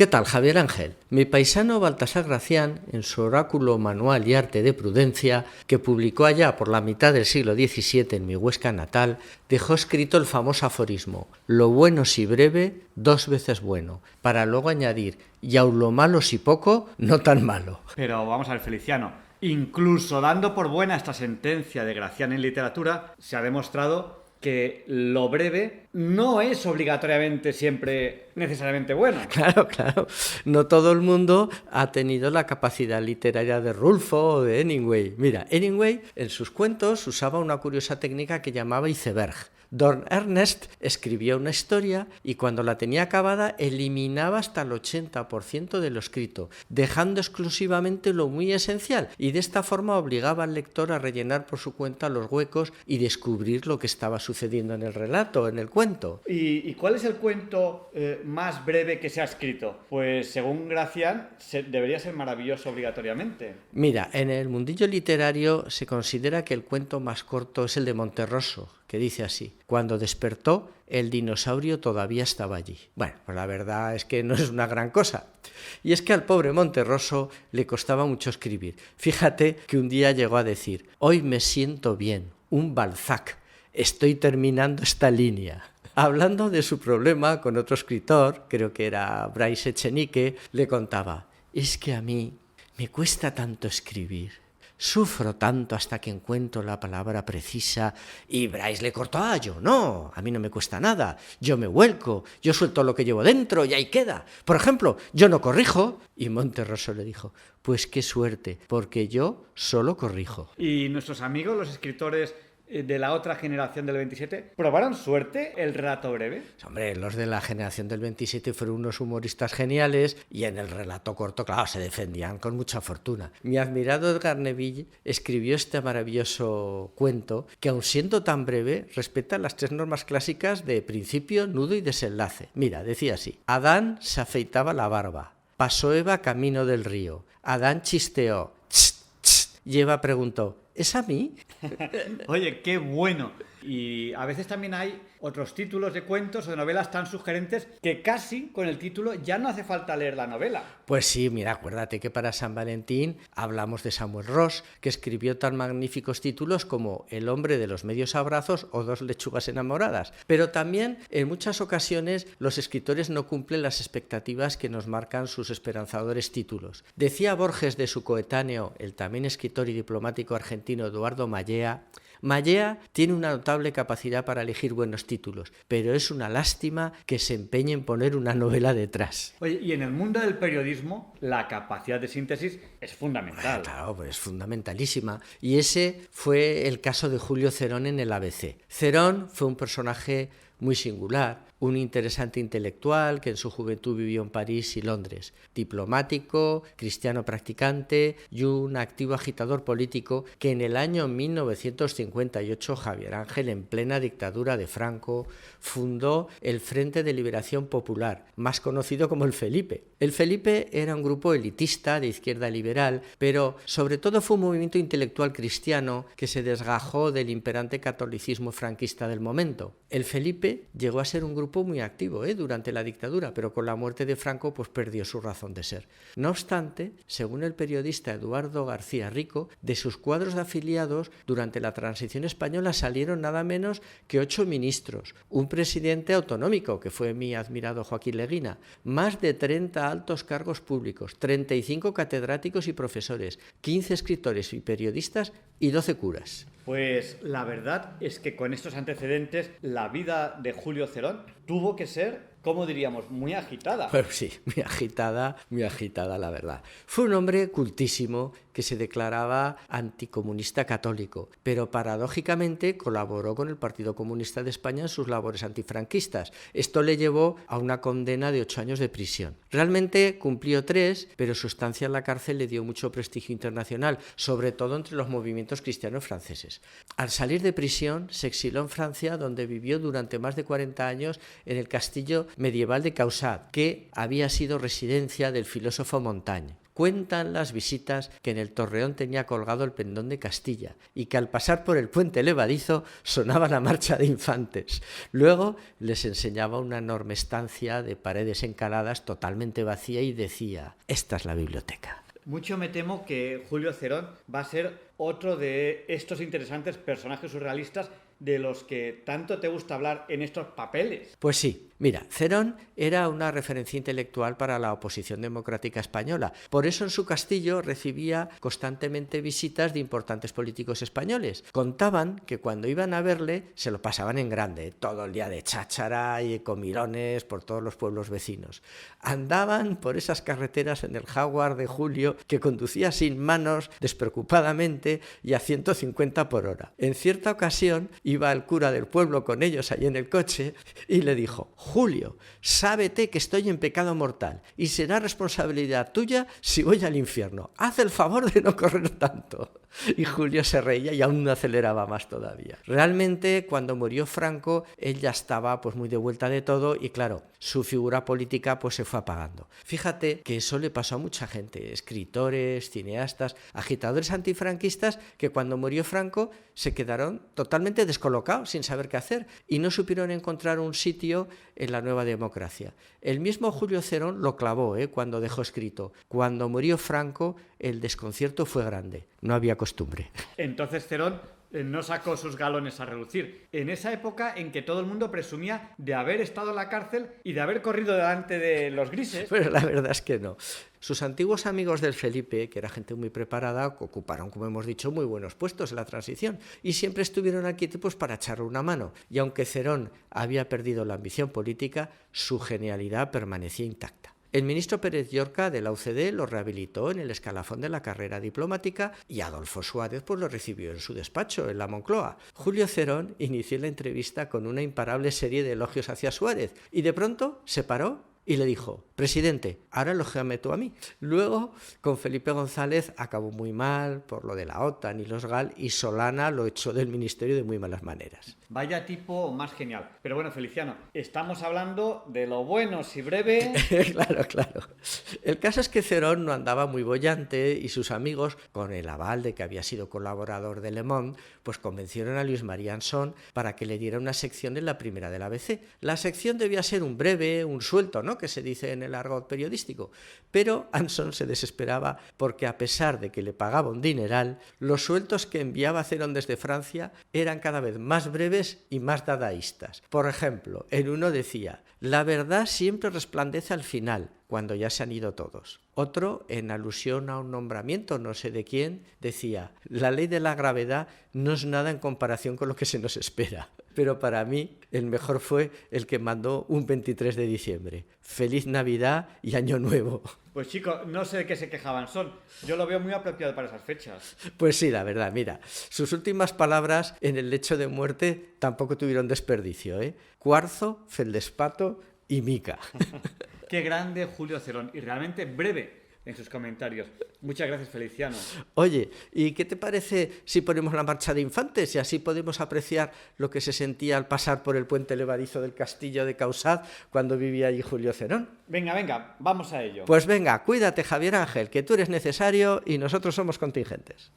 ¿Qué tal, Javier Ángel? Mi paisano Baltasar Gracián, en su oráculo Manual y Arte de Prudencia, que publicó allá por la mitad del siglo XVII en mi Huesca natal, dejó escrito el famoso aforismo: lo bueno si breve, dos veces bueno, para luego añadir: y aun lo malo si poco, no tan malo. Pero vamos a ver, Feliciano, incluso dando por buena esta sentencia de Gracián en literatura, se ha demostrado que lo breve no es obligatoriamente siempre necesariamente bueno. Claro. No todo el mundo ha tenido la capacidad literaria de Rulfo o de Hemingway. Mira, Hemingway en sus cuentos usaba una curiosa técnica que llamaba iceberg. Don Ernest escribía una historia y cuando la tenía acabada eliminaba hasta el 80% de lo escrito, dejando exclusivamente lo muy esencial, y de esta forma obligaba al lector a rellenar por su cuenta los huecos y descubrir lo que estaba sucediendo en el relato, en el cuento. ¿Y cuál es el cuento más breve que se ha escrito? Pues según Gracián debería ser maravilloso obligatoriamente. Mira, en el mundillo literario se considera que el cuento más corto es el de Monterroso, que dice así: cuando despertó, el dinosaurio todavía estaba allí. Bueno, pues la verdad es que no es una gran cosa. Y es que al pobre Monterroso le costaba mucho escribir. Fíjate que un día llegó a decir: hoy me siento bien, un Balzac, estoy terminando esta línea. Hablando de su problema con otro escritor, creo que era Bryce Echenique, le contaba: es que a mí me cuesta tanto escribir. Sufro tanto hasta que encuentro la palabra precisa. Y Bryce le cortó: yo no, a mí no me cuesta nada, yo me vuelco, yo suelto lo que llevo dentro y ahí queda. Por ejemplo, yo no corrijo. Y Monterroso le dijo: pues qué suerte, porque yo solo corrijo. ¿Y nuestros amigos, los escritores de la otra generación del 27, probaron suerte el relato breve? Hombre, los de la generación del 27 fueron unos humoristas geniales y en el relato corto, claro, se defendían con mucha fortuna. Mi admirado Edgar Neville escribió este maravilloso cuento que, aun siendo tan breve, respeta las 3 normas clásicas de principio, nudo y desenlace. Mira, decía así: Adán se afeitaba la barba, pasó Eva camino del río, Adán chisteó, tss, tss, y Eva preguntó: ¿es a mí? Oye, qué bueno. Y a veces también hay otros títulos de cuentos o de novelas tan sugerentes que casi con el título ya no hace falta leer la novela. Pues sí, mira, acuérdate que para San Valentín hablamos de Samuel Ross, que escribió tan magníficos títulos como El hombre de los medios abrazos o Dos lechugas enamoradas. Pero también en muchas ocasiones los escritores no cumplen las expectativas que nos marcan sus esperanzadores títulos. Decía Borges de su coetáneo, el también escritor y diplomático argentino Eduardo Mallea: Mallea tiene una notable capacidad para elegir buenos títulos, pero es una lástima que se empeñe en poner una novela detrás. Oye, y en el mundo del periodismo, la capacidad de síntesis es fundamental. Claro, pues es fundamentalísima. Y ese fue el caso de Julio Cerón en el ABC. Cerón fue un personaje muy singular, un interesante intelectual que en su juventud vivió en París y Londres, diplomático, cristiano practicante y un activo agitador político que en el año 1958, Javier Ángel, en plena dictadura de Franco, fundó el Frente de Liberación Popular, más conocido como el Felipe. El Felipe era un grupo elitista de izquierda liberal, pero sobre todo fue un movimiento intelectual cristiano que se desgajó del imperante catolicismo franquista del momento. El Felipe llegó a ser un grupo muy activo durante la dictadura, pero con la muerte de Franco pues perdió su razón de ser. No obstante, según el periodista Eduardo García Rico, de sus cuadros de afiliados durante la transición española salieron nada menos que 8 ministros, un presidente autonómico, que fue mi admirado Joaquín Leguina, más de 30 altos cargos públicos, 35 catedráticos y profesores, 15 escritores y periodistas y 12 curas. Pues la verdad es que con estos antecedentes la vida de Julio Cerón tuvo que ser, ¿cómo diríamos?, muy agitada. Pues sí, muy agitada la verdad. Fue un hombre cultísimo que se declaraba anticomunista católico, pero paradójicamente colaboró con el Partido Comunista de España en sus labores antifranquistas. Esto le llevó a una condena de 8 años de prisión. Realmente cumplió 3, pero su estancia en la cárcel le dio mucho prestigio internacional, sobre todo entre los movimientos cristianos franceses. Al salir de prisión, se exiló en Francia, donde vivió durante más de 40 años en el castillo medieval de Causat, que había sido residencia del filósofo Montaigne. Cuentan las visitas que en el Torreón tenía colgado el pendón de Castilla y que al pasar por el puente levadizo sonaba la marcha de infantes. Luego les enseñaba una enorme estancia de paredes encaladas totalmente vacía y decía: esta es la biblioteca. Mucho me temo que Julio Cerón va a ser otro de estos interesantes personajes surrealistas de los que tanto te gusta hablar en estos papeles. Pues sí, mira, Cerón era una referencia intelectual para la oposición democrática española. Por eso en su castillo recibía constantemente visitas de importantes políticos españoles. Contaban que cuando iban a verle se lo pasaban en grande, todo el día de cháchara y comilones por todos los pueblos vecinos. Andaban por esas carreteras en el Jaguar de Julio, que conducía sin manos, despreocupadamente y a 150 por hora. En cierta ocasión iba el cura del pueblo con ellos allí en el coche y le dijo: Julio, sábete que estoy en pecado mortal y será responsabilidad tuya si voy al infierno. Haz el favor de no correr tanto. Y Julio se reía y aún aceleraba más todavía. Realmente, cuando murió Franco, él ya estaba pues muy de vuelta de todo y claro, su figura política pues se fue apagando. Fíjate que eso le pasó a mucha gente, escritores, cineastas, agitadores antifranquistas, que cuando murió Franco se quedaron totalmente descolocados, sin saber qué hacer, y no supieron encontrar un sitio en la nueva democracia. El mismo Julio Cerón lo clavó cuando dejó escrito: cuando murió Franco, el desconcierto fue grande, no había costumbre. Entonces Cerón no sacó sus galones a relucir. En esa época en que todo el mundo presumía de haber estado en la cárcel y de haber corrido delante de los grises. Pero la verdad es que no. Sus antiguos amigos del Felipe, que era gente muy preparada, ocuparon, como hemos dicho, muy buenos puestos en la transición y siempre estuvieron aquí pues, para echarle una mano. Y aunque Cerón había perdido la ambición política, su genialidad permanecía intacta. El ministro Pérez Llorca de la UCD lo rehabilitó en el escalafón de la carrera diplomática y Adolfo Suárez pues, lo recibió en su despacho, en la Moncloa. Julio Cerón inició la entrevista con una imparable serie de elogios hacia Suárez y de pronto se paró y le dijo: presidente, ahora elógiame tú a mí. Luego, con Felipe González acabó muy mal por lo de la OTAN y los GAL y Solana lo echó del ministerio de muy malas maneras. Vaya tipo más genial. Pero bueno, Feliciano, estamos hablando de lo bueno si breve. Claro. El caso es que Cerón no andaba muy boyante y sus amigos, con el aval de que había sido colaborador de Le Monde, pues convencieron a Luis María Anson para que le diera una sección en la primera del ABC. La sección debía ser un breve, un suelto, ¿no?, que se dice en el argot periodístico. Pero Anson se desesperaba porque, a pesar de que le pagaba un dineral, los sueltos que enviaba Cerón desde Francia eran cada vez más breves y más dadaístas. Por ejemplo, en uno decía: la verdad siempre resplandece al final, cuando ya se han ido todos. Otro, en alusión a un nombramiento no sé de quién, decía: la ley de la gravedad no es nada en comparación con lo que se nos espera. Pero para mí el mejor fue el que mandó un 23 de diciembre. Feliz Navidad y Año Nuevo. Pues chicos, no sé de qué se quejaban son. Yo lo veo muy apropiado para esas fechas. Pues sí, la verdad, mira, sus últimas palabras en el lecho de muerte tampoco tuvieron desperdicio, Cuarzo, feldespato y mica. Qué grande Julio Cerón, y realmente breve en sus comentarios. Muchas gracias, Feliciano. Oye, ¿y qué te parece si ponemos la marcha de infantes y así podemos apreciar lo que se sentía al pasar por el puente levadizo del castillo de Causat cuando vivía allí Julio Cerón? Venga, vamos a ello. Pues venga, cuídate, Javier Ángel, que tú eres necesario y nosotros somos contingentes.